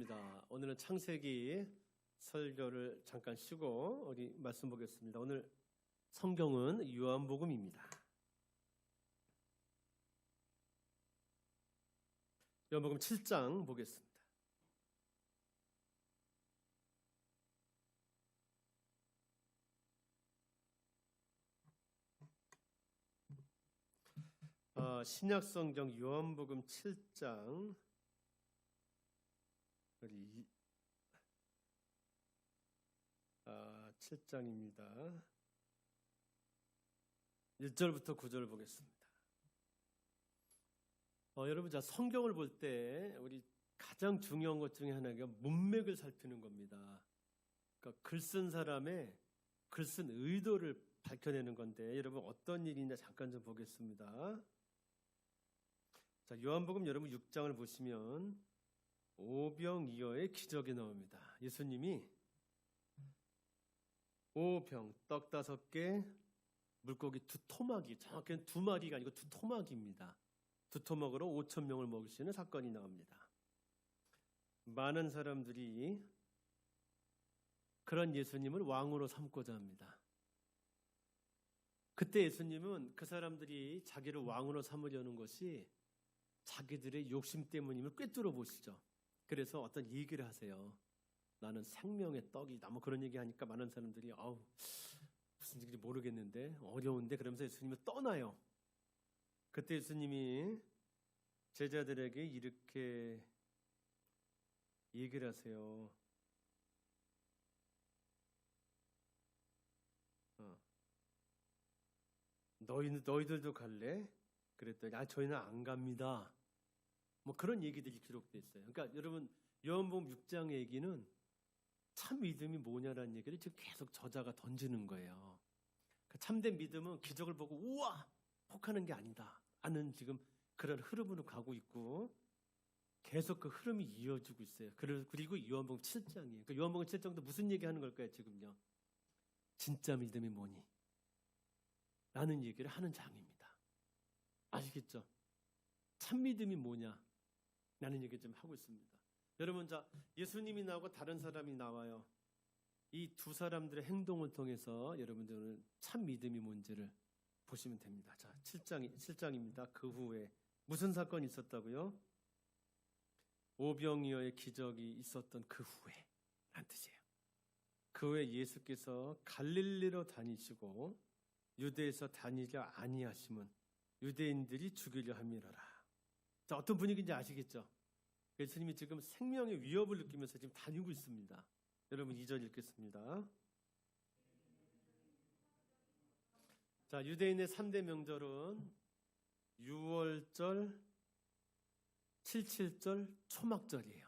반갑습니다. 오늘은 창세기 설교를 잠깐 쉬고 우리 말씀 보겠습니다. 오늘 성경은 요한복음입니다. 요한복음 7장 보겠습니다. 신약성경 요한복음 7장 우리 7장입니다. 1절부터 9절을 보겠습니다. 여러분, 자, 성경을 볼 때 우리 가장 중요한 것 중에 하나가 문맥을 살피는 겁니다. 그러니까 글 쓴 사람의 글 쓴 의도를 밝혀내는 건데, 여러분 어떤 일이냐 잠깐 좀 보겠습니다. 자, 요한복음 여러분 6장을 보시면 오병이어의 기적이 나옵니다. 예수님이 오병, 떡 5개, 물고기 2토막이, 정확히는 2마리가 아니고 2토막입니다. 2토막으로 5,000명을 먹이시는 사건이 나옵니다. 많은 사람들이 그런 예수님을 왕으로 삼고자 합니다. 그때 예수님은 그 사람들이 자기를 왕으로 삼으려는 것이 자기들의 욕심 때문임을 꿰뚫어 보시죠. 그래서 어떤 얘기를 하세요. 나는 생명의 떡이다. 뭐 그런 얘기 하니까 많은 사람들이 무슨 얘기인지 모르겠는데 어려운데 그러면서 예수님을 떠나요. 그때 예수님이 제자들에게 이렇게 얘기를 하세요. 너희들도 갈래? 그랬더니 저희는 안 갑니다. 뭐 그런 얘기들이 기록되어 있어요. 그러니까 여러분 요한복음 6장 얘기는 참 믿음이 뭐냐라는 얘기를 지금 계속 저자가 던지는 거예요. 그러니까 참된 믿음은 기적을 보고 우와! 혹하는 게 아니다. 아는 지금 그런 흐름으로 가고 있고 계속 그 흐름이 이어지고 있어요. 그리고 요한복음 7장이에요. 그러니까 요한복음 7장도 무슨 얘기하는 걸까요, 지금요? 진짜 믿음이 뭐니? 라는 얘기를 하는 장입니다. 아시겠죠? 참 믿음이 뭐냐? 라는 얘기 좀 하고 있습니다. 여러분, 자, 예수님이 나오고 다른 사람이 나와요. 이 두 사람들의 행동을 통해서 여러분들은 참 믿음이 뭔지를 보시면 됩니다. 자, 7장입니다. 그 후에 무슨 사건이 있었다고요? 오병이어의 기적이 있었던 그 후에 라는 뜻이에요. 그 후에 예수께서 갈릴리로 다니시고 유대에서 다니려 아니하심은 유대인들이 죽이려 함이로라. 자, 어떤 분위기인지 아시겠죠? 예수님이 지금 생명의 위협을 느끼면서 지금 다니고 있습니다. 여러분 2절 읽겠습니다. 자, 유대인의 3대 명절은 유월절, 77절, 초막절이에요.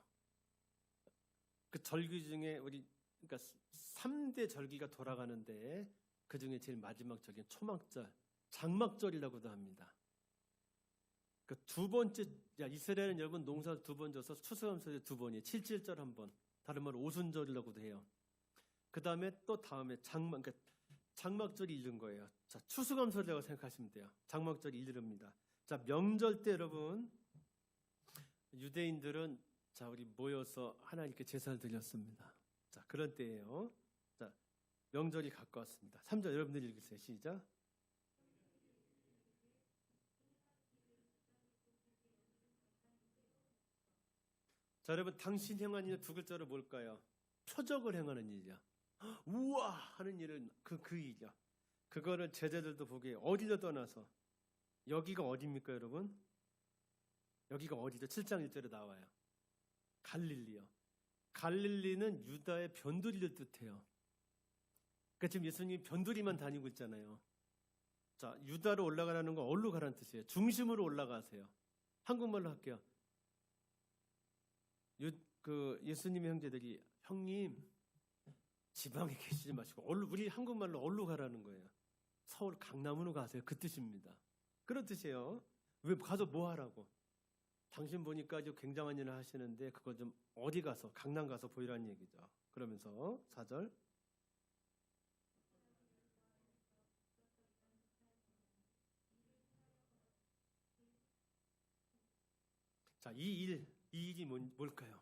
그 절기 중에 그러니까 3대 절기가 돌아가는데 그 중에 제일 마지막 절기는 초막절, 장막절이라고도 합니다. 그 두 번째, 이스라엘은 여러분 농사 2번 져서 추수감사절 2번이에요. 77절 1번, 다른 말로 오순절이라고도 해요. 그 다음에 또 다음에 장막절이 이른 거예요. 자, 추수감사절이라고 생각하시면 돼요. 장막절이 이릅니다. 자, 명절 때 여러분, 유대인들은 자, 우리 모여서 하나님께 제사를 드렸습니다. 자, 그런 때예요. 자, 명절이 가까웠습니다. 3절 여러분들 읽으세요. 시작. 자, 여러분, 당신 행한 일은 두 글자로 뭘까요? 표적을 행하는 일이야. 우와! 하는 일은 그 일이야. 그거를 제자들도 보기에 어디로 떠나서, 여기가 어디입니까, 여러분? 여기가 어디죠? 7장 1절에 나와요. 갈릴리요. 갈릴리는 유다의 변두리를 뜻해요. 그러니까 지금 예수님이 변두리만 다니고 있잖아요. 자, 유다로 올라가라는 건 어디로 가라는 뜻이에요? 중심으로 올라가세요. 한국말로 할게요. 예수님의 형제들이 형님 지방에 계시지 마시고 우리 한국말로 어디로 가라는 거예요. 서울 강남으로 가세요. 그 뜻입니다. 그런 뜻이에요. 왜 가서 뭐 하라고? 당신 보니까 아주 굉장한 일을 하시는데 그거 좀 어디 가서 강남 가서 보이라는 얘기죠. 그러면서 4절 자, 이 일이 뭘까요?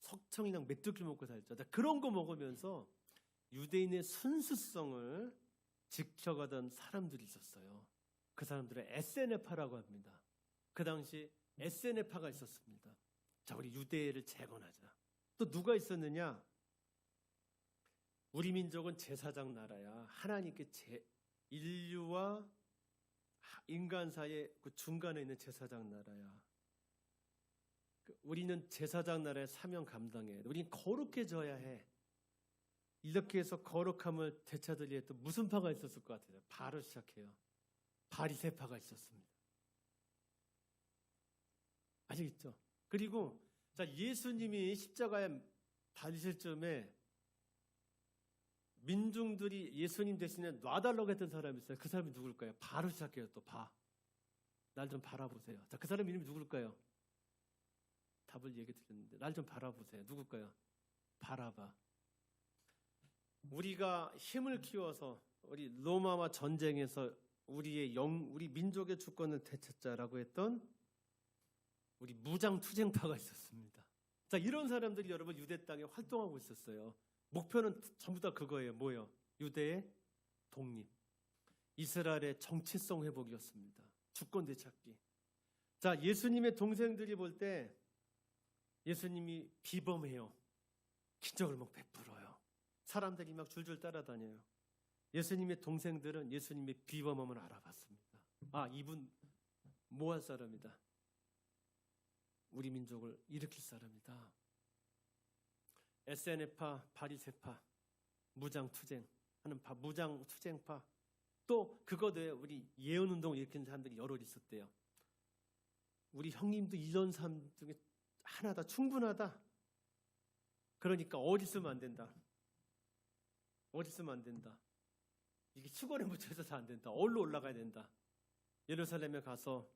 석청이랑 메뚜기 먹고 살죠. 그런 거 먹으면서 유대인의 순수성을 지켜가던 사람들이 있었어요. 그 사람들을 에세네파라고 합니다. 그 당시 에세네파가 있었습니다. 자, 우리 유대를 재건하자. 또 누가 있었느냐? 우리 민족은 제사장 나라야. 하나님께 인류와 인간 사이의 그 중간에 있는 제사장 나라야. 우리는 제사장 나라의 사명 감당해야 돼. 우리는 거룩해져야 해. 이렇게 해서 거룩함을 되찾으려 했던 무슨 파가 있었을 것 같아요? 바로 시작해요. 바리새파가 있었습니다. 아시겠죠? 그리고 자, 예수님이 십자가에 달리실 즈음에 민중들이 예수님 대신에 놔달라고 했던 사람이 있어요. 그 사람이 누굴까요? 바로 시작해요. 또 날 좀 바라보세요. 자, 그 사람 이름이 누굴까요? 답을 얘기 드렸는데 날 좀 바라보세요. 누굴까요? 바라바. 우리가 힘을 키워서 우리 로마와 전쟁에서 우리 민족의 주권을 되찾자라고 했던 우리 무장투쟁파가 있었습니다. 자, 이런 사람들이 여러분 유대 땅에 활동하고 있었어요. 목표는 전부 다 그거예요. 뭐예요? 유대의 독립, 이스라엘의 정체성 회복이었습니다. 주권 되찾기. 자, 예수님의 동생들이 볼 때 예수님이 비범해요. 기적을 막 베풀어요. 사람들이 막 줄줄 따라다녀요. 예수님의 동생들은 예수님의 비범함을 알아봤습니다. 아, 이분 뭐 할 사람이다. 우리 민족을 일으킬 사람이다. 에세네파, 바리새파, 무장투쟁 하는 무장투쟁파, 또 그거대로 우리 예언운동을 일으키는 사람들이 여럿 있었대요. 우리 형님도 이런 사람 중에 하나다, 충분하다. 그러니까 어디 쓰면 안 된다. 어디 쓰면 안 된다. 이게 시골에 묻혀 있어서 안 된다. 얼로 올라가야 된다. 예루살렘에 가서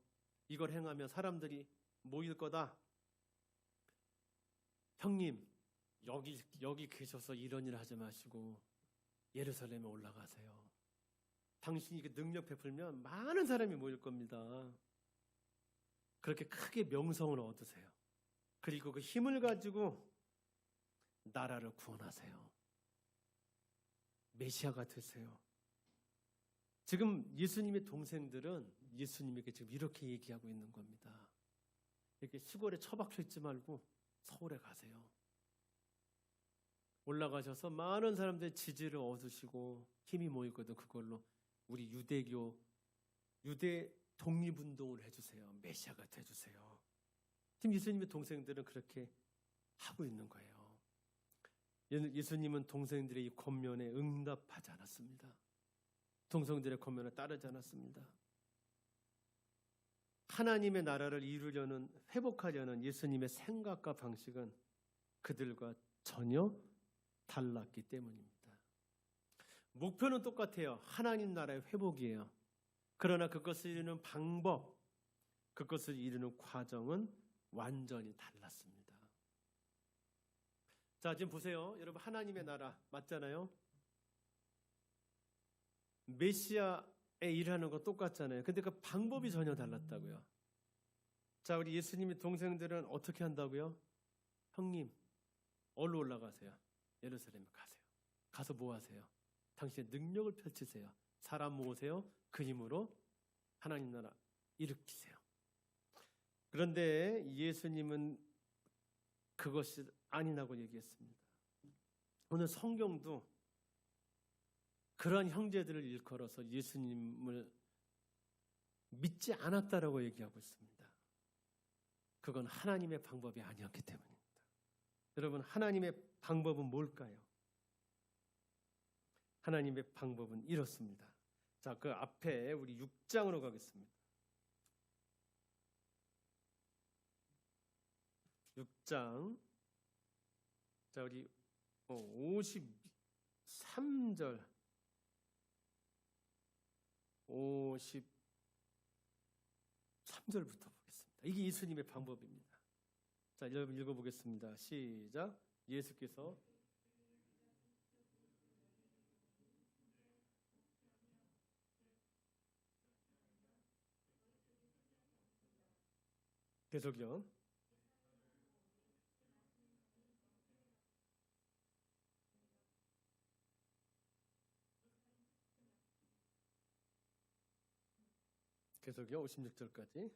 이걸 행하면 사람들이 모일 거다. 형님, 여기 계셔서 이런 일 하지 마시고 예루살렘에 올라가세요. 당신이 그 능력 베풀면 많은 사람이 모일 겁니다. 그렇게 크게 명성을 얻으세요. 그리고 그 힘을 가지고 나라를 구원하세요. 메시아가 되세요. 지금 예수님의 동생들은 예수님에게 지금 이렇게 얘기하고 있는 겁니다. 이렇게 시골에 처박혀 있지 말고 서울에 가세요. 올라가셔서 많은 사람들의 지지를 얻으시고 힘이 모이거든. 그걸로 우리 유대 독립운동을 해주세요. 메시아가 돼주세요. 지금 예수님의 동생들은 그렇게 하고 있는 거예요. 예수님은 동생들의 이 권면에 응답하지 않았습니다. 동생들의 권면에 따르지 않았습니다. 하나님의 나라를 이루려는, 회복하려는 예수님의 생각과 방식은 그들과 전혀 달랐기 때문입니다. 목표는 똑같아요. 하나님 나라의 회복이에요. 그러나 그것을 이루는 방법, 그것을 이루는 과정은 완전히 달랐습니다. 자, 지금 보세요. 여러분, 하나님의 나라 맞잖아요? 메시아에 일하는 거 똑같잖아요. 근데 그 방법이 전혀 달랐다고요. 자, 우리 예수님의 동생들은 어떻게 한다고요? 형님, 얼로 올라가세요. 예루살렘에 가세요. 가서 뭐 하세요? 당신의 능력을 펼치세요. 사람 모으세요. 그 힘으로 하나님 나라 일으키세요. 그런데 예수님은 그것이 아니라고 얘기했습니다. 오늘 성경도 그러한 형제들을 일컬어서 예수님을 믿지 않았다라고 얘기하고 있습니다. 그건 하나님의 방법이 아니었기 때문입니다. 여러분, 하나님의 방법은 뭘까요? 하나님의 방법은 이렇습니다. 자, 그 앞에 우리 6장으로 가겠습니다. 6장. 자, 우리 53절, 53절부터 보겠습니다. 이게 예수님의 방법입니다. 자, 여러분 읽어보겠습니다. 시작. 예수께서 계속요. 계속요. 56절까지.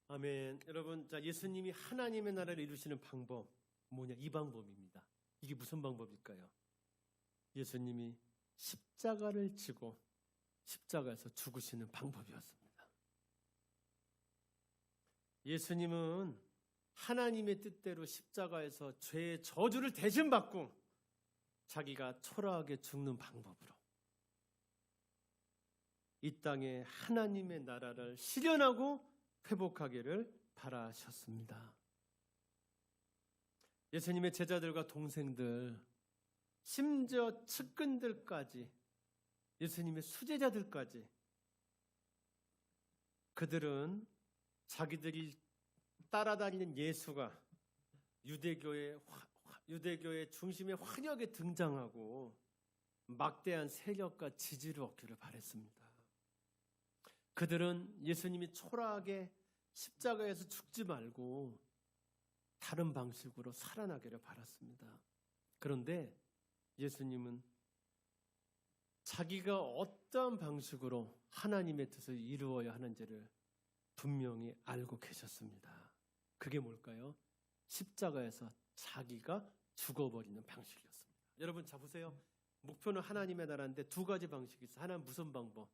아멘. 여러분, 자, 예수님이 하나님의 나라를 이루시는 방법 뭐냐? 이 방법입니다. 이게 무슨 방법일까요? 예수님이 십자가를 지고 십자가에서 죽으시는 방법이었습니다. 예수님은 하나님의 뜻대로 십자가에서 죄의 저주를 대신 받고 자기가 초라하게 죽는 방법으로 이 땅에 하나님의 나라를 실현하고 회복하기를 바라셨습니다. 예수님의 제자들과 동생들, 심지어 측근들까지, 예수님의 수제자들까지, 그들은 자기들이 따라다니는 예수가 유대교의 중심의 환역에 등장하고 막대한 세력과 지지를 얻기를 바랬습니다. 그들은 예수님이 초라하게 십자가에서 죽지 말고 다른 방식으로 살아나기를 바랐습니다. 그런데 예수님은 자기가 어떠한 방식으로 하나님의 뜻을 이루어야 하는지를 분명히 알고 계셨습니다. 그게 뭘까요? 십자가에서 자기가 죽어버리는 방식이었습니다. 여러분 자 보세요. 목표는 하나님의 나라인데 두 가지 방식이 있어요. 하나는 무슨 방법?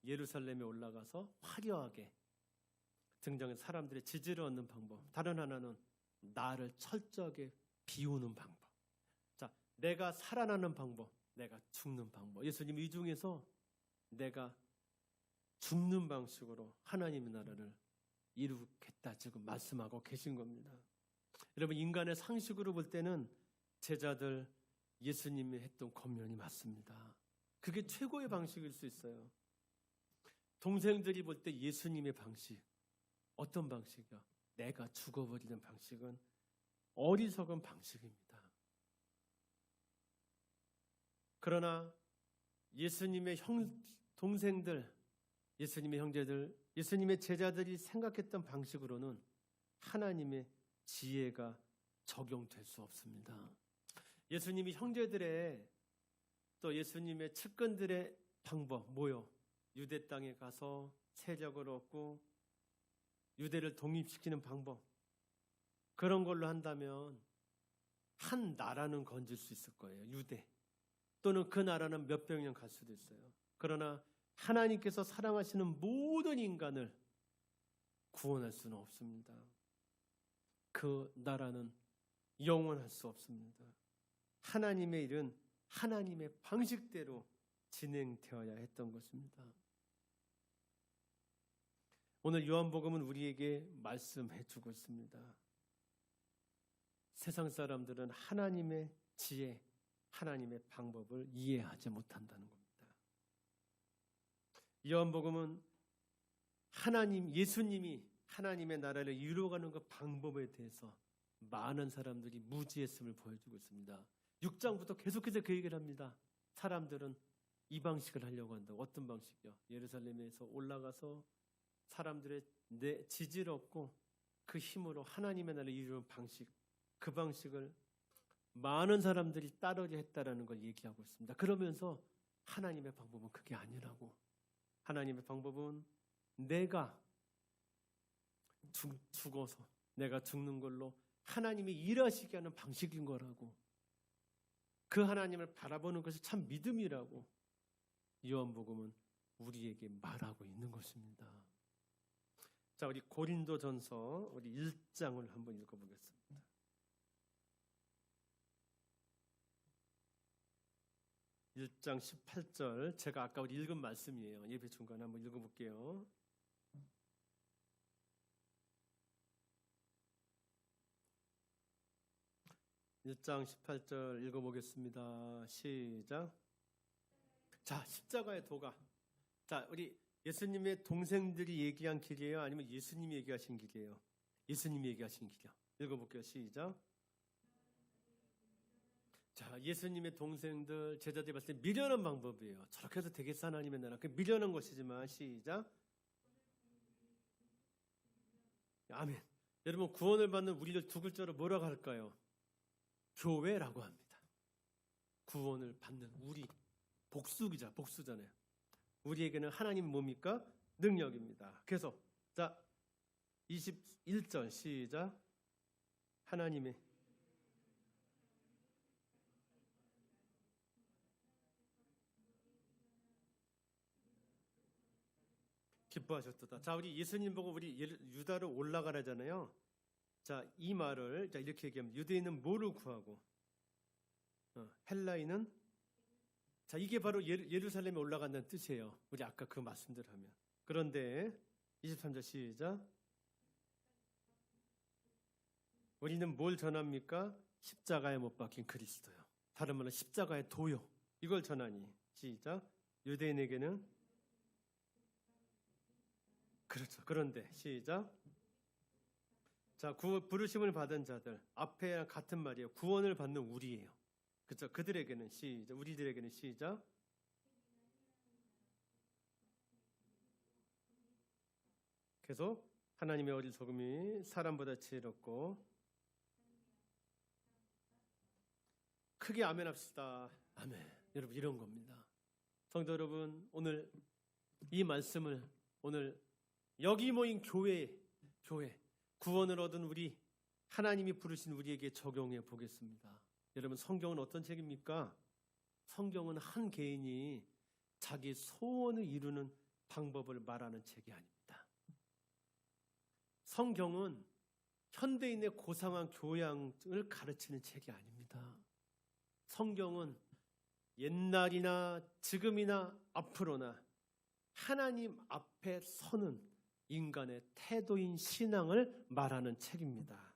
예루살렘에 올라가서 화려하게 등장한 사람들의 지지를 얻는 방법. 다른 하나는 나를 철저하게 비우는 방법. 자, 내가 살아나는 방법, 내가 죽는 방법. 예수님 이 중에서 내가 죽는 방식으로 하나님의 나라를 이루겠다 지금 말씀하고 계신 겁니다. 여러분 인간의 상식으로 볼 때는 제자들 예수님이 했던 권면이 맞습니다. 그게 최고의 방식일 수 있어요. 동생들이 볼 때 예수님의 방식 어떤 방식이야? 내가 죽어버리는 방식은 어리석은 방식입니다. 그러나 예수님의 동생들, 예수님의 형제들, 예수님의 제자들이 생각했던 방식으로는 하나님의 지혜가 적용될 수 없습니다. 예수님이 형제들의 또 예수님의 측근들의 방법 뭐요? 유대 땅에 가서 세력을 얻고 유대를 독립시키는 방법 그런 걸로 한다면 한 나라는 건질 수 있을 거예요. 유대 또는 그 나라는 몇백 년 갈 수도 있어요. 그러나 하나님께서 사랑하시는 모든 인간을 구원할 수는 없습니다. 그 나라는 영원할 수 없습니다. 하나님의 일은 하나님의 방식대로 진행되어야 했던 것입니다. 오늘 요한복음은 우리에게 말씀해 주고 있습니다. 세상 사람들은 하나님의 지혜, 하나님의 방법을 이해하지 못한다는 겁니다. 요한복음은 예수님이 하나님의 나라를 이루어가는 그 방법에 대해서 많은 사람들이 무지했음을 보여주고 있습니다. 6장부터 계속해서 그 얘기를 합니다. 사람들은 이 방식을 하려고 한다고. 어떤 방식이요? 예루살렘에서 올라가서 사람들의 지지를 얻고 그 힘으로 하나님의 나라를 이루는 방식, 그 방식을 많은 사람들이 따르려 했다라는 걸 얘기하고 있습니다. 그러면서 하나님의 방법은 그게 아니라고. 하나님의 방법은 내가 죽어서 내가 죽는 걸로 하나님이 일하시게 하는 방식인 거라고. 그 하나님을 바라보는 것이 참 믿음이라고 요한복음은 우리에게 말하고 있는 것입니다. 자, 우리 고린도전서 우리 1장을 한번 읽어보겠습니다. (1장 18절) 제가 아까 우리 읽은 말씀이에요. 예배 중간에 한번 읽어볼게요. (1장 18절) 읽어보겠습니다. 시작. 자, 십자가의 도가. 자, 우리 예수님의 동생들이 얘기한 길이에요? 아니면 예수님이 얘기하신 길이에요? 예수님이 얘기하신 길이요. 읽어볼게요. 시작. 자, 예수님의 동생들, 제자들이 봤을 때 미련한 방법이에요. 저렇게 해서 되겠어 하나님의 나라. 그 미련한 것이지만 시작. 아멘. 여러분 구원을 받는 우리를 두 글자로 뭐라고 할까요? 교회라고 합니다. 구원을 받는 우리. 복수잖아요. 우리에게는 하나님 뭡니까? 능력입니다. 그래서 자 21절 시작. 하나님의 기뻐하셨도다. 자, 우리 예수님 보고 우리 유다로 올라가라잖아요. 자, 이 말을 자 이렇게 얘기하면 유대인은 뭐를 구하고 헬라인은 자 이게 바로 예루살렘에 올라간다는 뜻이에요. 우리 아까 그 말씀대로 하면. 그런데 23절 시작. 우리는 뭘 전합니까? 십자가에 못 박힌 그리스도요. 다른 말로 십자가의 도요. 이걸 전하니. 시작. 유대인에게는 그렇죠. 그런데 시작. 자, 부르심을 받은 자들 앞에 같은 말이에요. 구원을 받는 우리예요. 그렇죠. 그들에게는 시작. 우리들에게는 시작. 계속 하나님의 어리석음이 사람보다 지혜롭고 크게 아멘 합시다. 아멘. 여러분 이런 겁니다. 성도 여러분 오늘 이 말씀을 오늘 여기 모인 교회 구원을 얻은 우리 하나님이 부르신 우리에게 적용해 보겠습니다. 여러분 성경은 어떤 책입니까? 성경은 한 개인이 자기 소원을 이루는 방법을 말하는 책이 아닙니다. 성경은 현대인의 고상한 교양을 가르치는 책이 아닙니다. 성경은 옛날이나 지금이나 앞으로나 하나님 앞에 서는 인간의 태도인 신앙을 말하는 책입니다.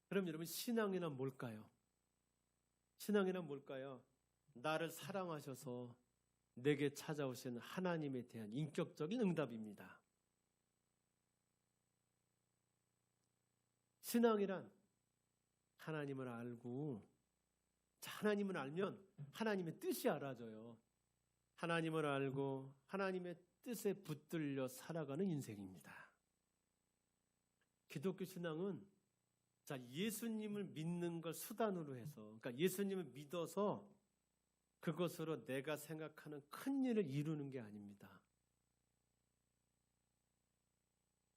그럼 여러분 신앙이란 뭘까요? 신앙이란 뭘까요? 나를 사랑하셔서 내게 찾아오신 하나님에 대한 인격적인 응답입니다. 신앙이란 하나님을 알고 하나님을 알면 하나님의 뜻이 알아져요. 하나님을 알고 하나님의 뜻에 붙들려 살아가는 인생입니다. 기독교 신앙은 자 예수님을 믿는 걸 수단으로 해서 그러니까 예수님을 믿어서 그것으로 내가 생각하는 큰 일을 이루는 게 아닙니다.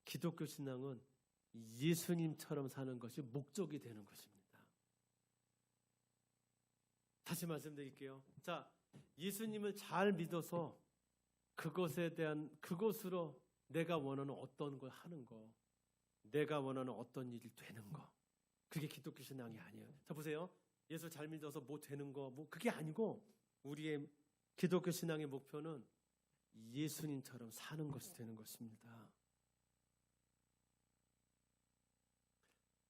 기독교 신앙은 예수님처럼 사는 것이 목적이 되는 것입니다. 다시 말씀드릴게요. 자, 예수님을 잘 믿어서 그것으로 내가 원하는 어떤 걸 하는 거, 내가 원하는 어떤 일이 되는 거, 그게 기독교 신앙이 아니에요. 자, 보세요. 예수 잘 믿어서 뭐 되는 거, 뭐 그게 아니고 우리의 기독교 신앙의 목표는 예수님처럼 사는 것이 되는 것입니다.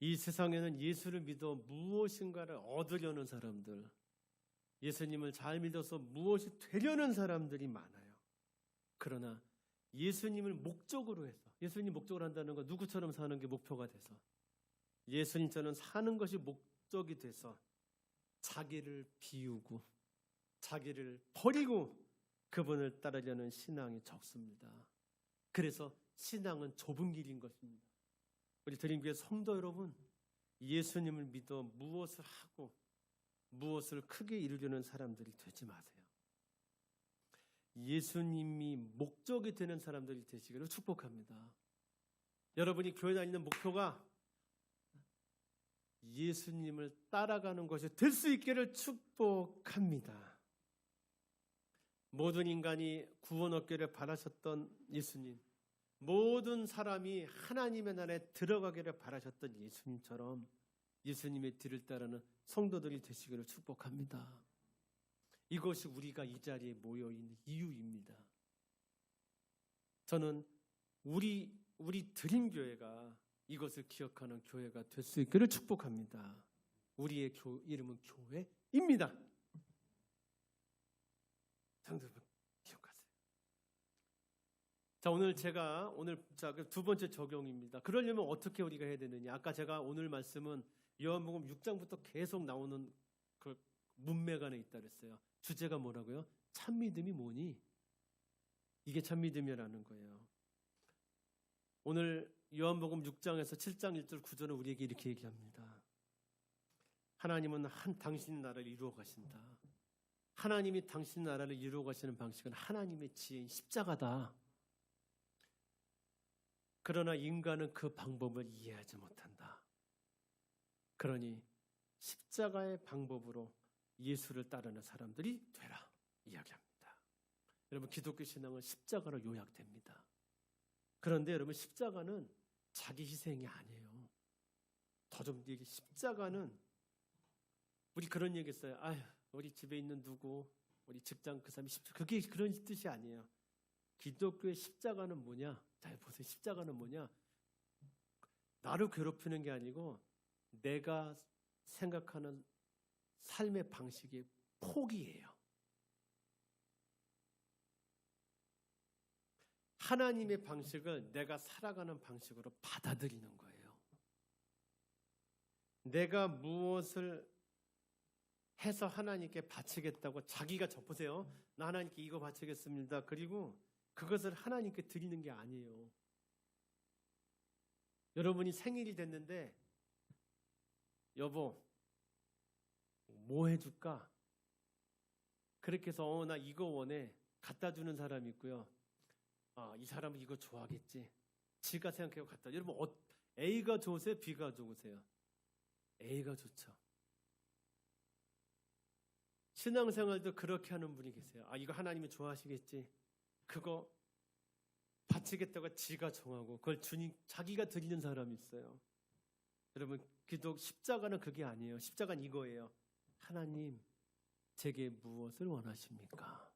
이 세상에는 예수를 믿어 무엇인가를 얻으려는 사람들, 예수님을 잘 믿어서 무엇이 되려는 사람들이 많아요. 그러나 예수님을 목적으로 해서 예수님 목적으로 한다는 건 누구처럼 사는 게 목표가 돼서 예수님처럼 사는 것이 목적이 돼서 자기를 비우고 자기를 버리고 그분을 따르려는 신앙이 적습니다. 그래서 신앙은 좁은 길인 것입니다. 우리 드림교회 성도 여러분, 예수님을 믿어 무엇을 하고 무엇을 크게 이루려는 사람들이 되지 마세요. 예수님이 목적이 되는 사람들이 되시기를 축복합니다. 여러분이 교회 다니는 목표가 예수님을 따라가는 것이 될 수 있기를 축복합니다. 모든 인간이 구원 얻기를 바라셨던 예수님, 모든 사람이 하나님의 나라에 들어가기를 바라셨던 예수님처럼 예수님의 뒤를 따르는 성도들이 되시기를 축복합니다. 이것이 우리가 이 자리에 모여있는 이유입니다. 저는 우리 드림교회가 이것을 기억하는 교회가 될 수 있기를 축복합니다. 우리의 이름은 교회입니다. 성도들 기억하세요. 자, 오늘 두 번째 적용입니다. 그러려면 어떻게 우리가 해야 되느냐? 아까 제가 오늘 말씀은 요한복음 6장부터 계속 나오는 그 문맥 안에 있다 그랬어요. 주제가 뭐라고요? 참믿음이 뭐니? 이게 참믿음이라는 거예요. 오늘 요한복음 6장에서 7장 1절 9절은 우리에게 이렇게 얘기합니다. 하나님은 당신 나라를 이루어 가신다. 하나님이 당신 나라를 이루어 가시는 방식은 하나님의 지혜인 십자가다. 그러나 인간은 그 방법을 이해하지 못한다. 그러니 십자가의 방법으로 예수를 따르는 사람들이 되라 이야기합니다. 여러분, 기독교 신앙은 십자가로 요약됩니다. 그런데 여러분, 십자가는 자기 희생이 아니에요. 더 좀 얘기, 십자가는 우리 그런 얘기 했어요. 아휴, 우리 집에 있는 누구, 우리 직장 그 사람이 십자가, 그게 그런 뜻이 아니에요. 기독교의 십자가는 뭐냐? 잘 보세요. 십자가는 뭐냐? 나를 괴롭히는 게 아니고 내가 생각하는 삶의 방식의 포기예요. 하나님의 방식을 내가 살아가는 방식으로 받아들이는 거예요. 내가 무엇을 해서 하나님께 바치겠다고 자기가 접으세요. 나 하나님께 이거 바치겠습니다. 그리고 그것을 하나님께 드리는 게 아니에요. 여러분이 생일이 됐는데 여보 뭐 해줄까? 그렇게 해서 나 이거 원해 갖다 주는 사람이 있고요. 이 사람은 이거 좋아하겠지. 지가 생각해서 갖다. 여러분 A가 좋으세요? B가 좋으세요? A가 좋죠. 신앙생활도 그렇게 하는 분이 계세요. 이거 하나님이 좋아하시겠지. 그거 바치겠다고 지가 정하고 그걸 주님 자기가 드리는 사람이 있어요. 여러분, 기독 십자가는 그게 아니에요. 십자가는 이거예요. 하나님, 제게 무엇을 원하십니까?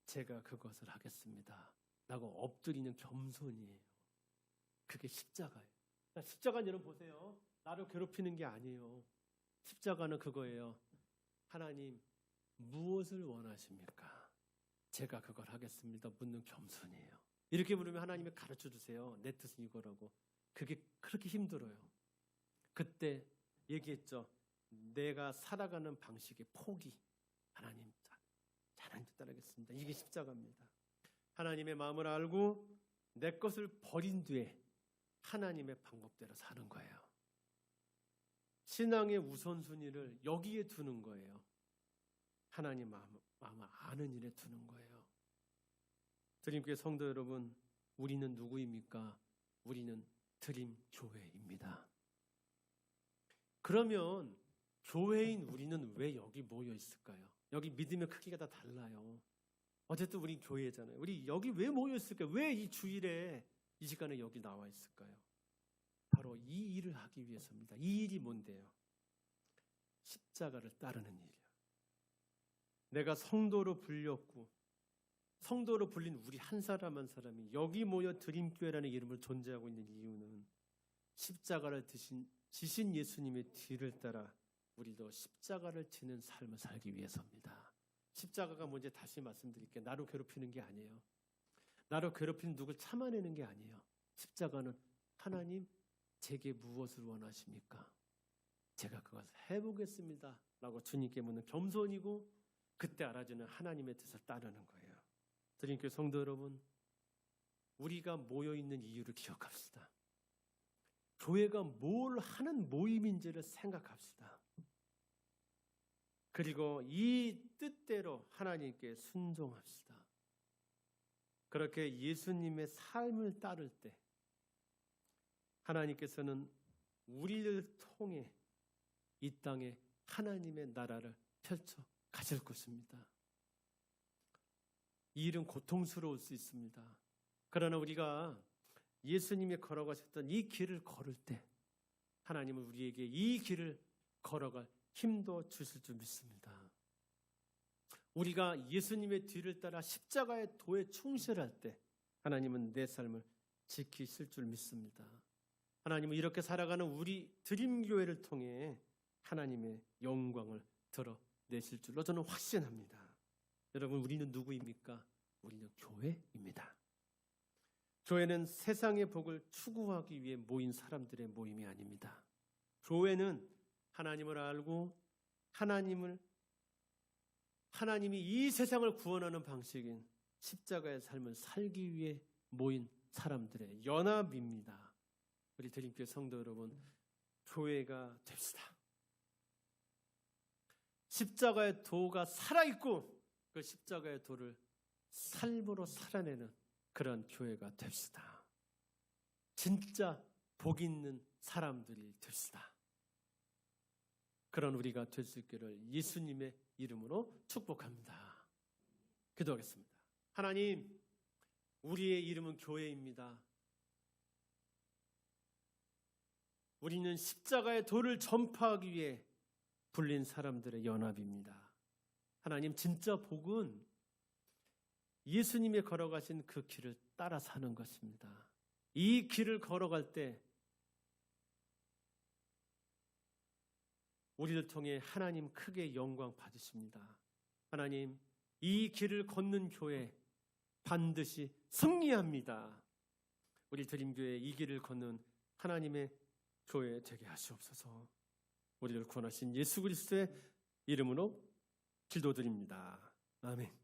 제가 그것을 하겠습니다. 라고 엎드리는 겸손이에요. 그게 십자가예요. 십자가는 여러분 보세요. 나를 괴롭히는 게 아니에요. 십자가는 그거예요. 하나님, 무엇을 원하십니까? 제가 그걸 하겠습니다. 묻는 겸손이에요. 이렇게 물으면 하나님이 가르쳐 주세요. 내 뜻은 이거라고. 그게 그렇게 힘들어요. 그때 얘기했죠. 내가 살아가는 방식의 포기. 하나님, 하나님 따르겠습니다. 이게 십자가입니다. 하나님의 마음을 알고 내 것을 버린 뒤에 하나님의 방법대로 사는 거예요. 신앙의 우선순위를 여기에 두는 거예요. 하나님 마음을 아는 일에 두는 거예요. 드림교회 성도 여러분, 우리는 누구입니까? 우리는 드림교회입니다. 그러면 교회인 우리는 왜 여기 모여 있을까요? 여기 믿음의 크기가 다 달라요. 어쨌든 우리 교회잖아요. 우리 여기 왜 모여 있을까요? 왜 이 주일에 이 시간에 여기 나와 있을까요? 바로 이 일을 하기 위해서입니다. 이 일이 뭔데요? 십자가를 따르는 일이에요. 내가 성도로 불렸고 성도로 불린 우리 한 사람 한 사람이 여기 모여 드림교회라는 이름으로 존재하고 있는 이유는 십자가를 지신 예수님의 뒤를 따라 우리도 십자가를 지는 삶을 살기 위해서입니다. 십자가가 뭔지 다시 말씀드릴게요. 나로 괴롭히는 게 아니에요. 나로 괴롭히는 누굴 참아내는 게 아니에요. 십자가는 하나님, 제게 무엇을 원하십니까? 제가 그것을 해보겠습니다. 라고 주님께 묻는 겸손이고 그때 알아주는 하나님의 뜻을 따르는 거예요. 드림교회 성도 여러분, 우리가 모여있는 이유를 기억합시다. 교회가 뭘 하는 모임인지를 생각합시다. 그리고 이 뜻대로 하나님께 순종합시다. 그렇게 예수님의 삶을 따를 때 하나님께서는 우리를 통해 이 땅에 하나님의 나라를 펼쳐 가실 것입니다. 이 일은 고통스러울 수 있습니다. 그러나 우리가 예수님이 걸어가셨던 이 길을 걸을 때 하나님은 우리에게 이 길을 걸어갈 힘도 주실 줄 믿습니다. 우리가 예수님의 뒤를 따라 십자가의 도에 충실할 때 하나님은 내 삶을 지키실 줄 믿습니다. 하나님은 이렇게 살아가는 우리 드림교회를 통해 하나님의 영광을 드러내실 줄로 저는 확신합니다. 여러분, 우리는 누구입니까? 우리는 교회입니다. 교회는 세상의 복을 추구하기 위해 모인 사람들의 모임이 아닙니다. 교회는 하나님을 알고 하나님이 이 세상을 구원하는 방식인 십자가의 삶을 살기 위해 모인 사람들의 연합입니다. 우리 드림교회 성도 여러분, 교회가 됩시다. 십자가의 도가 살아있고 그 십자가의 도를 삶으로 살아내는 그런 교회가 됩시다. 진짜 복 있는 사람들이 됩시다. 그런 우리가 될 수 있기를 예수님의 이름으로 축복합니다. 기도하겠습니다. 하나님, 우리의 이름은 교회입니다. 우리는 십자가의 도를 전파하기 위해 불린 사람들의 연합입니다. 하나님, 진짜 복은 예수님이 걸어가신 그 길을 따라 사는 것입니다. 이 길을 걸어갈 때 우리를 통해 하나님 크게 영광 받으십니다. 하나님, 이 길을 걷는 교회 반드시 승리합니다. 우리 드림교회 이 길을 걷는 하나님의 교회 되게 하시옵소서. 우리를 구원하신 예수 그리스도의 이름으로 기도드립니다. 아멘.